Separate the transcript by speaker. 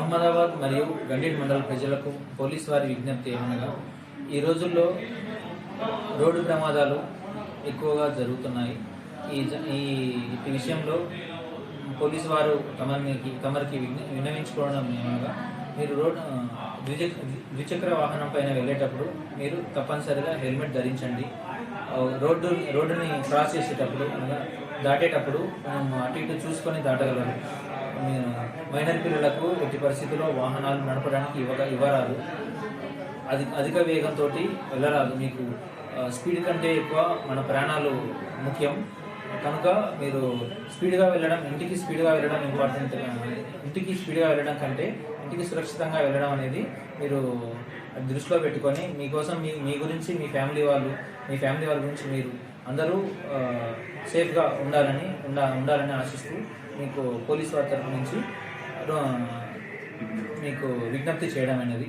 Speaker 1: అహ్మదాబాద్ మరియు గండేడ్ మండల ప్రజలకు పోలీసు వారి విజ్ఞప్తి ఏమనగా ఈ రోజుల్లో రోడ్డు ప్రమాదాలు ఎక్కువగా జరుగుతున్నాయి. ఈ విషయంలో పోలీసు వారు తమరికి విన్నవించుకోవడం ఏమనగా మీరు ద్విచక్ర వాహనం పైన వెళ్ళేటప్పుడు మీరు తప్పనిసరిగా హెల్మెట్ ధరించండి. రోడ్డుని క్రాస్ చేసేటప్పుడు అనగా దాటేటప్పుడు అటు ఇటు చూసుకొని దాటగలరు. మైనర్ పిల్లలకు ఎట్టి పరిస్థితుల్లో వాహనాలు నడపడానికి ఇవ్వరాదు. అధిక వేగంతో వెళ్ళరాదు. మీకు స్పీడ్ కంటే ఎక్కువ మన ప్రాణాలు ముఖ్యం కనుక మీరు స్పీడ్గా వెళ్ళడం, ఇంటికి స్పీడ్గా వెళ్ళడం ఇంపార్టెంట్. ఇంటికి స్పీడ్గా వెళ్ళడం కంటే ఇంటికి సురక్షితంగా వెళ్ళడం అనేది మీరు దృష్టిలో పెట్టుకొని మీకోసం మీ గురించి మీ ఫ్యామిలీ వాళ్ళ గురించి మీరు అందరూ సేఫ్గా ఉండాలని ఆశిస్తూ మీకు పోలీసు వారి తరఫు నుంచి మీకు విజ్ఞప్తి చేయడం అనేది